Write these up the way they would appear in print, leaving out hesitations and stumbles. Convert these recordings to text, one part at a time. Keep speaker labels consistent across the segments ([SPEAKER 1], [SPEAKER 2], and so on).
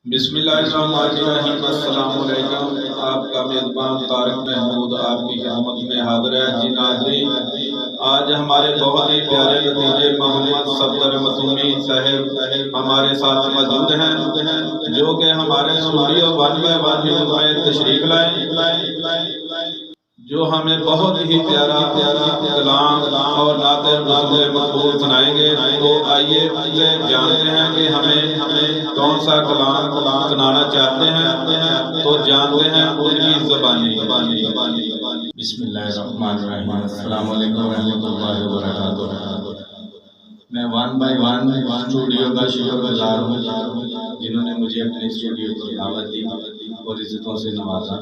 [SPEAKER 1] بسم اللہ الرحمن الرحیم۔ السلام علیکم۔ آپ کا میزبان طارق محمود آپ کی خدمت میں حاضر ہے۔ جی ناظرین، آج ہمارے بہت ہی پیارے بھتیجے محمد صفدر معصومی صاحب ہمارے ساتھ موجود ہیں، جو کہ ہمارے اسٹوڈیو 1x1 نیوز میں تشریف لائے، جو ہمیں بہت ہی پیارا کلام اور نعت رسول مقبول سنائیں گے۔ تو آئیے جانتے ہیں کہ ہمیں کون سا کلام سنانا چاہتے ہیں، تو جانتے ہیں ان کی زبانی۔
[SPEAKER 2] بسم اللہ الرحمن الرحیم۔ السلام علیکم ورحمۃ اللہ وبرکاتہ۔ میں 1x1 اسٹوڈیو کا شکر گزار ہوں، جنہوں نے مجھے اپنے اسٹوڈیو کو دعوت دی اور عزتوں سے نوازا۔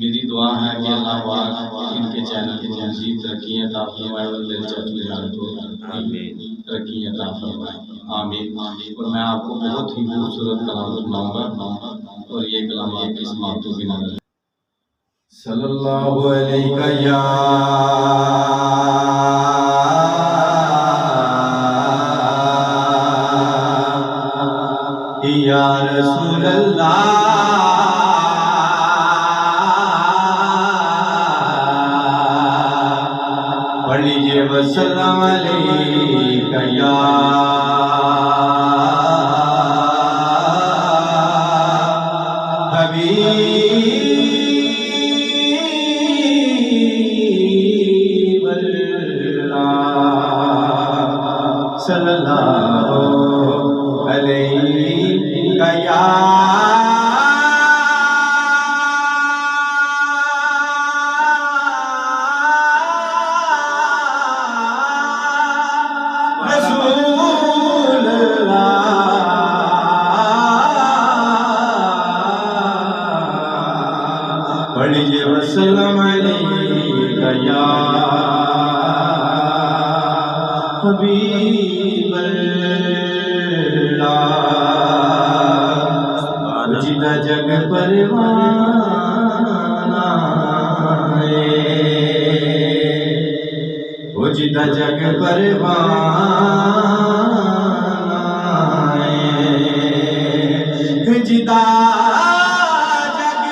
[SPEAKER 2] میری دعا ہے کہ اللہ پاک ان کے چینل کو مزید ترقی عطا فرمائے اور میرے چچو جان کو ترقی عطا فرمائے، آمین۔ اور میں آپ کو بہت ہی خوبصورت کلام سناؤں گا، اور یہ کلام آپ کی سماعتوں کی نظر ہے۔ صلی اللہ علیہ یا رسول اللہ، پڑھ لیجئے وسلم علیکہ یا حبیب اللہ، صلی اللہ علیہ یا رسول اللہ، پڑھیے وسلم علیکہ یا حبیب اللہ، جدا جگ پروانہ ہے، وہ جدا جگ پروانہ ہے، جدا جگ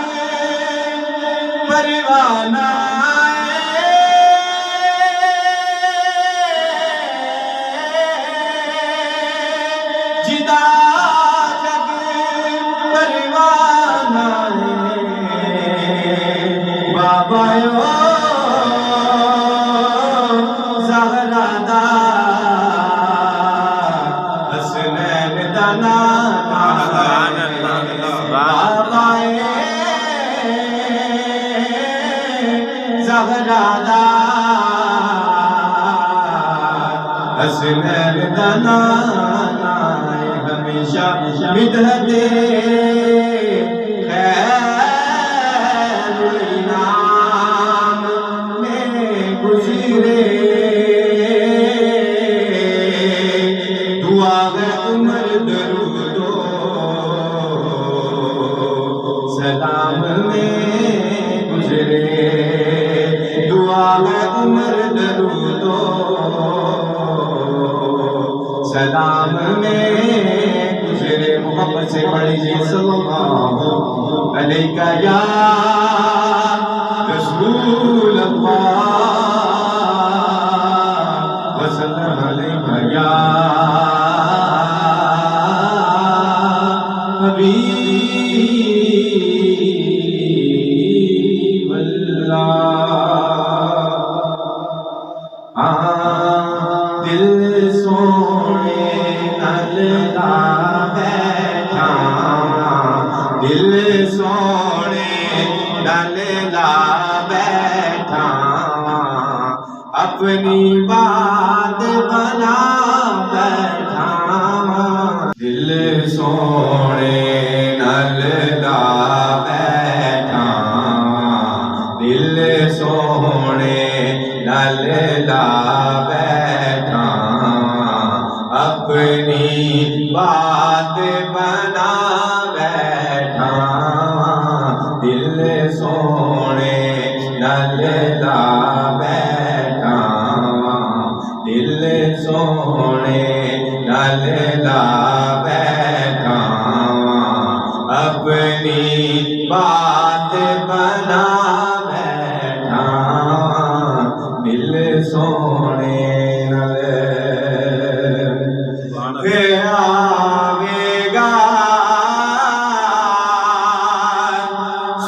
[SPEAKER 2] پروانہ جدا جگ پروانہ بابا زہرا دا حسنین دا نانا، بابا زہرا دا حسنین دا نانا، ہمیشہ مدحت خیر الانام میں گزرے، دعا ہے عمر درود و سلام میں گزرے، دعا ہے عمر درود و سلام میں گزرے۔ محبت سے پڑھیے صلی اللہ علیہ یا رسول اللہ، وسلم علیہ یا حبیب اللہ۔ دل سونے نال لا بیٹھا، دل سونے نال لا بیٹھا، اپنی بات بنا بیٹھا، دل سونے نال لا بیٹھا، دل سونے نال لا بیٹھا، اپنی بات بنا بیٹھا، دل سونے نال لا بیٹھا، دل سونے نال لا بیٹھا، اپنی بات بنا بیٹھا دل سونے نال آوے گا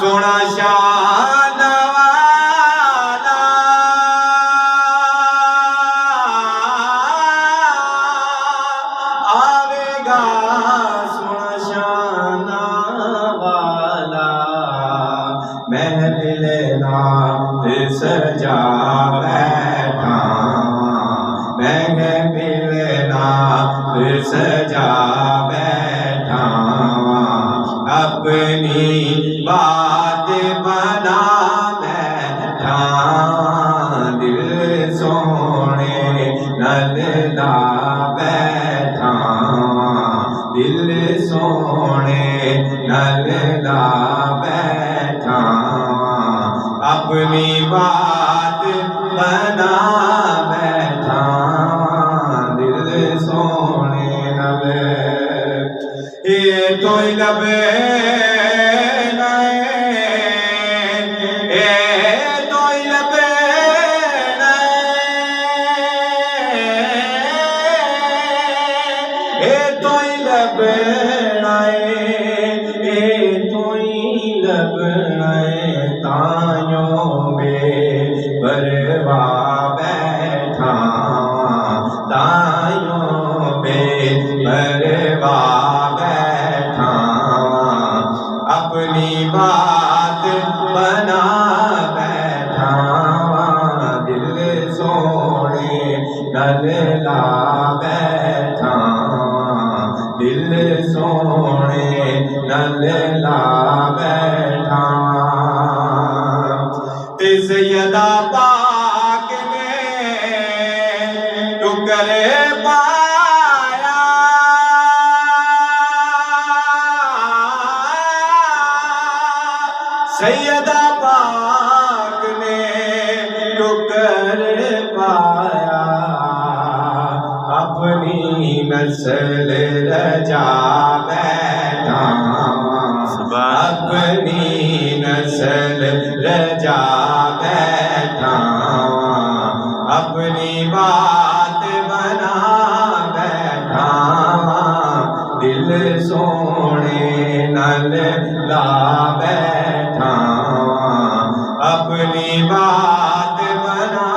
[SPEAKER 2] سونا شان والا آوے گا سونا شان والا محفل نات سجا بیٹھا محفل نات سجا بیٹھا اپنی بات بنا بیٹھا دل سونے نال لا بیٹھا دل سونے نال لا بیٹھا اپنی بات بنا بیٹھا دل سونے نال یہ تو لبے تائیوں بے پرواہ بیٹھا تائیوں بے پرواہ بیٹھا اپنی بات بنا بیٹھا دل سونے نال لا بیٹھا دل سونے نال لا بیٹھا سیدہ پاک نے ٹکرے پایا سیدہ پاک نے ٹکرے پایا اپنی نسل رجا بیٹھا اپنی نسل رجا بیٹھا اپنی بات بنا بیٹھا دل سونے نال لا بیٹھا اپنی بات بنا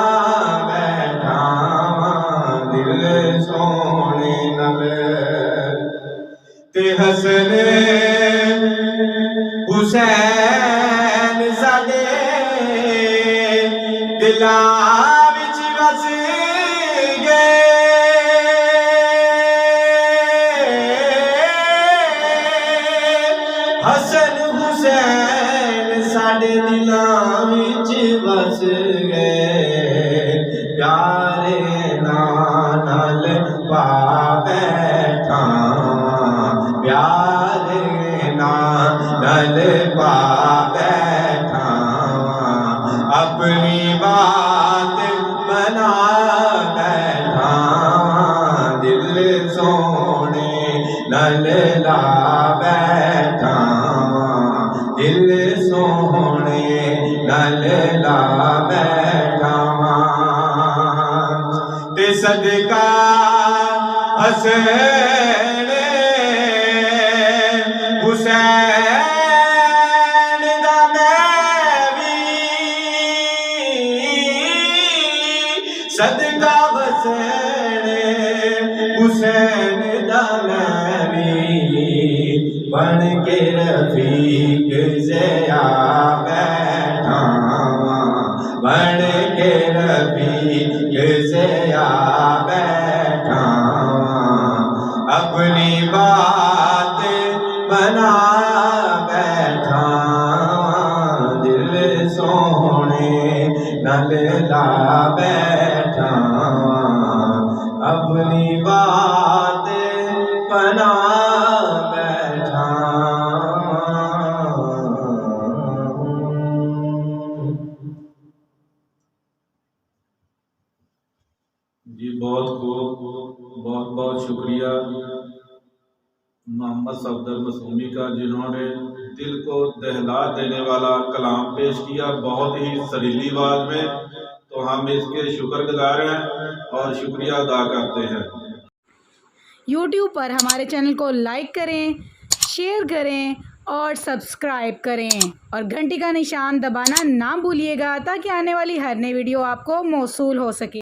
[SPEAKER 2] بیٹھا دل سونے نال تے حسن حسین ساڈے دلاں وچ وس گئے حسن حسین ساڈے دلاں وچ وس گئے پیارے نال پا بیٹھا پیارے نال پا بیٹھا اپنی بات بنا بیٹھا دل سونے نال لا بیٹھا دل سونے نال لا بیٹھا تے صدقہ حسین حسین دا میں بھی صدقہ حسین حسین دا میں بھی بن کے رفیق سے آ بیٹھا بن کے رفیق سے آ بیٹھا اپنی بات بنا بیٹھا دل سونے نال لا بیٹھا اپنی بات بنا بیٹھا
[SPEAKER 1] جی بہت خوب بہت بہت شکریہ محمد صفدر معصومی کا جنہوں نے دل کو دہلا دینے والا کلام پیش کیا بہت ہی سریلی آواز میں، تو ہم اس کے شکر گزار ہیں اور شکریہ ادا کرتے ہیں۔
[SPEAKER 3] یوٹیوب پر ہمارے چینل کو لائک کریں، شیئر کریں اور سبسکرائب کریں اور گھنٹی کا نشان دبانا نہ بھولیے گا تاکہ آنے والی ہر نئی ویڈیو آپ کو موصول ہو سکے۔